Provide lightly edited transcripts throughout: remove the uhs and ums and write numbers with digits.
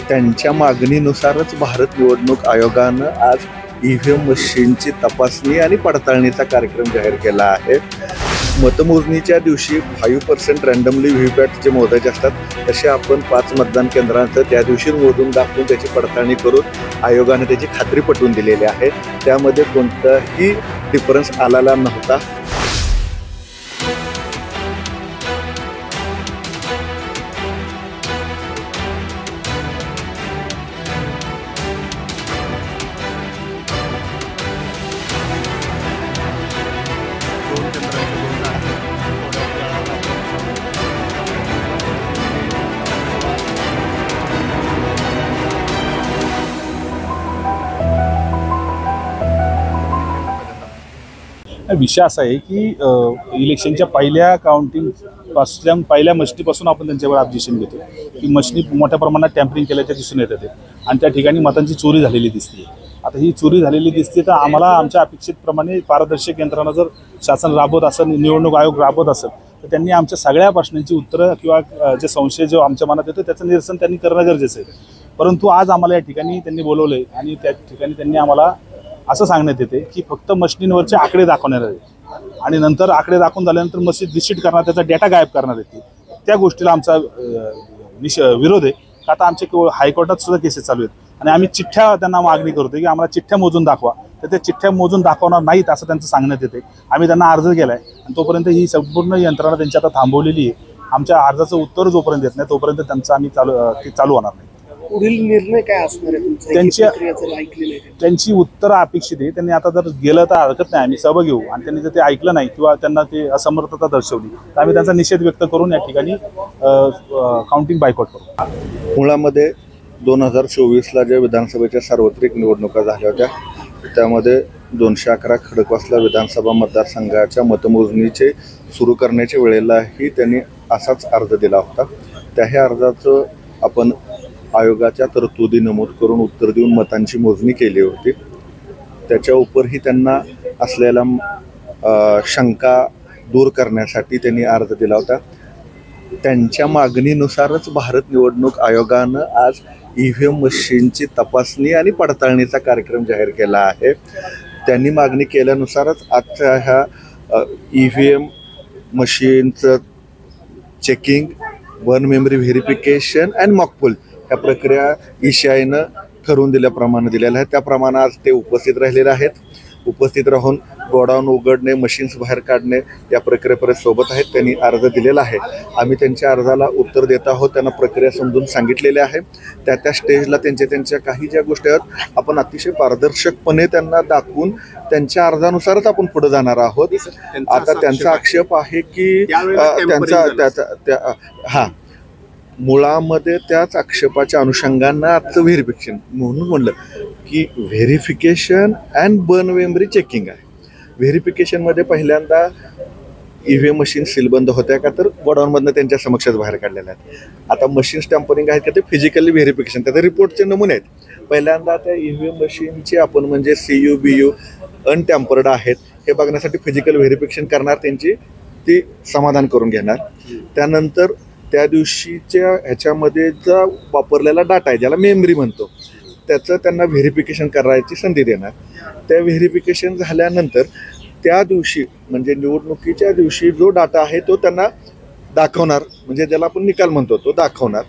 त्यांच्या मागणीनुसारच भारत निवडणूक आयोगानं आज EVM मशीनची तपासणी आणि पडताळणीचा कार्यक्रम जाहीर केला आहे। मतमोजणीच्या दिवशी 5% रँडमली व्हीव्हीपॅट जे मोजायचे असतात तसे आपण 5 मतदान केंद्रांचं त्या दिवशी मोजून दाखवून त्याची पडताळणी करून आयोगाने त्याची खात्री पटवून दिलेली आहे। त्यामध्ये कोणताही डिफरन्स आलेला नव्हता। विषय असा आहे की इलेक्शनच्या पहिल्या पहिल्या मशिनीपासून आपण त्यांच्यावर ऑब्जेक्शन घेतो की मशिनी मोठ्या प्रमाणात टॅम्परिंग केल्याचे दिसून येतं ते आणि त्या ठिकाणी मतांची चोरी झालेली दिसते। आता ही चोरी झालेली दिसते तर आम्हाला आमच्या अपेक्षितप्रमाणे पारदर्शक यंत्रणा जर शासन राबवत असेल, निवडणूक आयोग राबवत असेल तर त्यांनी आमच्या सगळ्या प्रश्नांची उत्तरं किंवा जे संशय जो आमच्या मनात येतो त्याचं निरसन त्यांनी करणं गरजेचं आहे। परंतु आज आम्हाला या ठिकाणी त्यांनी बोलवले आणि त्या ठिकाणी त्यांनी आम्हाला असं सांगण्यात येते की फक्त मशिनीवरचे आकडे दाखवणार आहेत आणि नंतर आकडे दाखवून झाल्यानंतर मशीन रिसीट करणार, त्याचा डेटा गायब करणार आहे। त्या गोष्टीला आमचा विरोध आहे। आता आमचे हायकोर्टात सुद्धा केसेस चालू आहेत आणि आम्ही चिठ्ठ्या त्यांना मागणी करतो की आम्हाला चिठ्ठ्या मोजून दाखवा, तर त्या चिठ्ठ्या मोजून दाखवणार नाहीत असं त्यांचं सांगण्यात येते। आम्ही त्यांना अर्ज केला आहे आणि तोपर्यंत ही संपूर्ण यंत्रणा त्यांची आता थांबवलेली आहे। आमच्या अर्जाचं उत्तर जोपर्यंत येत नाही तोपर्यंत त्यांचं आम्ही चालू होणार नाही। पुढील निर्णय काय असणार आहे त्यांची उत्तरं अपेक्षित आहे। त्यांनी आता जर गेलं तर हरकत नाही, आम्ही सहभाग घेऊ आणि त्यांनी जर ते ऐकलं नाही किंवा त्यांना ते असमर्थता दर्शवली तर आम्ही त्यांचा निषेध व्यक्त करून या ठिकाणी काउंटिंग बायकॉट करू। मुळामध्ये 2024ला ज्या विधानसभेच्या सार्वत्रिक निवडणुका झाल्या होत्या त्यामध्ये 211 खडकवासला विधानसभा मतदारसंघाच्या मतमोजणीचे सुरू करण्याच्या वेळेलाही त्यांनी असाच अर्ज दिला होता। त्याही अर्जाचं आपण आयोगाच्या तरतुदी नमूद करून उत्तर देऊन मतांची मोजणी केली होती। त्याच्या उपरही त्यांना असलेला शंका दूर करण्यासाठी त्यांनी अर्ज दिला होता। त्यांच्या मागणीनुसारच भारत निवडणूक आयोगानं आज EVM मशीनची तपासणी आणि पडताळणीचा कार्यक्रम जाहीर केला आहे। त्यांनी मागणी केल्यानुसारच आजच्या ह्या EVM मशीनचं checking, one memory verification and mock poll या प्रक्रिया ECIनं ठरवून दिल्याप्रमाणे दिलेल्या आहेत। त्याप्रमाणे आज ते उपस्थित राहिलेले आहेत। उपस्थित राहून गोडाऊन उघडणे, मशीन्स बाहेर काढणे या प्रक्रियेपर्यंत सोबत आहेत। त्यांनी अर्ज दिलेला आहे। आम्ही त्यांच्या अर्जाला उत्तर देत आहोत, त्यांना प्रक्रिया समजून सांगितलेली आहे। त्या स्टेजला त्यांच्या काही ज्या गोष्टी आहेत आपण अतिशय पारदर्शकपणे त्यांना दाखवून त्यांच्या अर्जानुसारच आपण पुढे जाणार आहोत। आता त्यांचा आक्षेप आहे की मुळामध्ये त्याच आक्षेपाच्या अनुषंगानं आजचं व्हेरिफिकेशन म्हणून म्हणलं की verification and one memory checking आहे। व्हेरिफिकेशनमध्ये पहिल्यांदा EVM मशीन सीलबंद होत्या का तर गोडाऊनमधनं त्यांच्या समक्षात बाहेर काढलेल्या आहेत। आता मशीन टॅम्परिंग आहेत का ते फिजिकली व्हेरिफिकेशन, त्याचे रिपोर्टचे नमुने आहेत। पहिल्यांदा त्या EVM मशीनचे आपण म्हणजे CU BU अनटॅम्पर्ड आहेत हे बघण्यासाठी फिजिकल व्हेरिफिकेशन करणार, त्यांची ती समाधान करून घेणार। त्यानंतर त्या दिवशीच्या ह्याच्यामध्ये जो वापरलेला डाटा आहे ज्याला मेमरी म्हणतो त्याचं त्यांना व्हेरिफिकेशन करायची संधी देणार। त्या व्हेरिफिकेशन झाल्यानंतर त्या दिवशी म्हणजे निवडणुकीच्या दिवशी जो डाटा आहे तो त्यांना दाखवणार, म्हणजे ज्याला आपण निकाल म्हणतो तो दाखवणार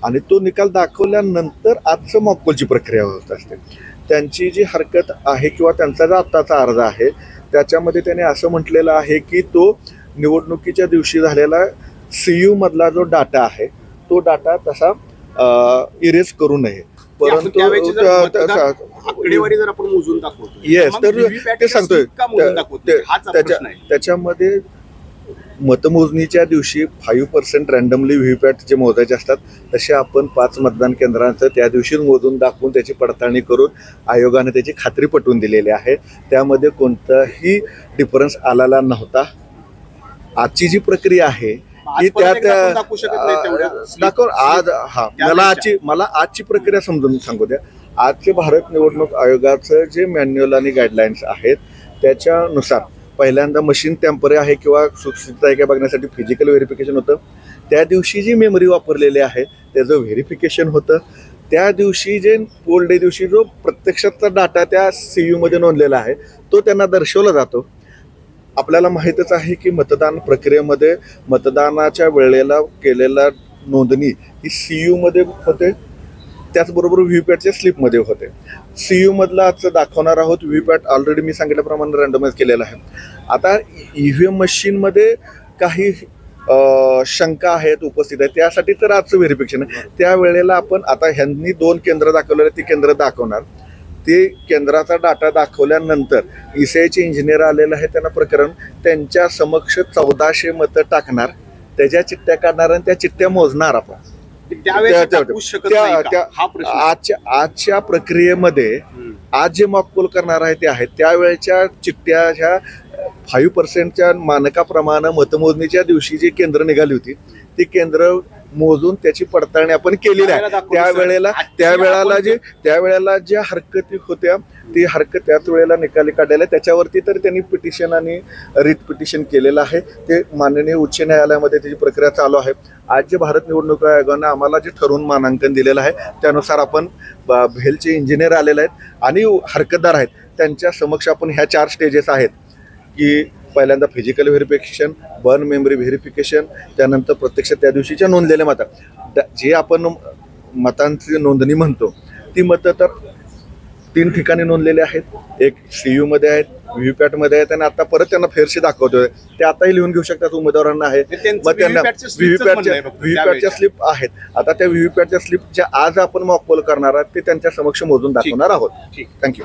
आणि तो निकाल दाखवल्यानंतर आजचं मॉकपोलची प्रक्रिया होत असते। त्यांची जी हरकत आहे किंवा त्यांचा जो आत्ताचा अर्ज आहे त्याच्यामध्ये त्याने असं म्हटलेलं आहे की तो निवडणुकीच्या दिवशी झालेला CU मधला जो डाटा आहे तो डाटा तसा इरेज करू नये, परंतु येस तर ते सांगतोय त्याच्यामध्ये मतमोजणीच्या दिवशी 5% रँडमली व्हीव्हीपॅट जे मोजायचे असतात तसे आपण 5 मतदान केंद्रांचं त्या दिवशी मोजून दाखवून त्याची पडताळणी करून आयोगाने त्याची खात्री पटवून दिलेली आहे। त्यामध्ये कोणताही डिफरन्स आलेला नव्हता। आजची जी प्रक्रिया आहे की दाखव आज मला आजची प्रक्रिया समजून सांगू द्या। आजचे भारत निवडणूक आयोगाचं जे मॅन्युअल आणि गाईडलाईन्स आहेत त्याच्यानुसार पहिल्यांदा मशीन टेम्पररी आहे किंवा सुरक्षित आहे का बघण्यासाठी फिजिकल व्हेरिफिकेशन होतं। त्या दिवशी जी मेमरी वापरलेली आहे त्याचं व्हेरिफिकेशन होतं। त्या दिवशी जे पोल डे दिवशी जो प्रत्यक्षातला डाटा त्या CU मध्ये नोंदलेला आहे तो त्यांना दर्शवला जातो. आपल्याला माहीतच आहे की मतदान प्रक्रियेमध्ये मतदानाच्या वेळेला केलेला नोंदणी ही CU मध्ये होते, त्याचबरोबर व्हीपॅटच्या स्लिपमध्ये होते. CU मधला आज दाखवणार आहोत. व्हीपॅट ऑलरेडी मी सांगितल्याप्रमाणे रँडमाइज केलेला आहे. आता EVM मशीनमध्ये काही शंका आहेत, उपस्थित आहेत, त्यासाठी तर आजचं व्हेरिफिकेशन आहे. त्यावेळेला आपण आता ह्यांनी 2 केंद्र दाखवलेले, ती केंद्र दाखवणार. ते केंद्राचा डाटा दाखवल्यानंतर ECIचे इंजिनियर आलेले आहे, त्यांना प्रकरण त्यांच्या समक्ष 1400 मतं टाकणार, त्याच्या चिठ्ठ्या काढणार आणि त्या चिठ्ठ्या मोजणार आपण. आजच्या प्रक्रियेमध्ये आज जे मॉकपोल करणार आहे ते आहेत त्यावेळेच्या चिठ्ठ्या ह्या 5% मानकाप्रमाणे मतमोजणीच्या दिवशी जी केंद्र निघाली होती ती केंद्र मोजून त्याची पडताळणी आपण केलेली आहे. त्यावेळेला ज्या हरकती होत्या ती हरकत त्याच वेळेला निकाली काढलेल्या, त्याच्यावरती तर त्यांनी पिटिशन आणि रिट पिटिशन केलेलं आहे. ते माननीय उच्च न्यायालयामध्ये त्याची प्रक्रिया चालू आहे. आज जे भारत निवडणूक आयोगानं आम्हाला जे ठरवून मानांकन दिलेलं आहे त्यानुसार आपण भेलचे इंजिनियर आलेले आहेत आणि हरकतदार आहेत, त्यांच्या समक्ष आपण ह्या 4 स्टेजेस आहेत की पहिल्यांदा physical verification, burn memory verification, त्यानंतर प्रत्यक्ष त्या दिवशीच्या नोंदलेल्या मतं, जे आपण मतांची नोंदणी म्हणतो ती मतं तर 3 ठिकाणी नोंदलेले आहेत. एक CU मध्ये आहेत, व्हीपॅटमध्ये आहेत आणि आता परत त्यांना फेरशी दाखवतोय. ते आताही लिहून घेऊ शकतात उमेदवारांना आहे. मग त्यांना व्हीपॅटच्या स्लिप आहेत. आता त्या व्हीपॅटच्या स्लिप ज्या आज आपण मॉकपोल करणार आहात ते त्यांच्या समक्ष मोजून दाखवणार आहोत. थँक्यू.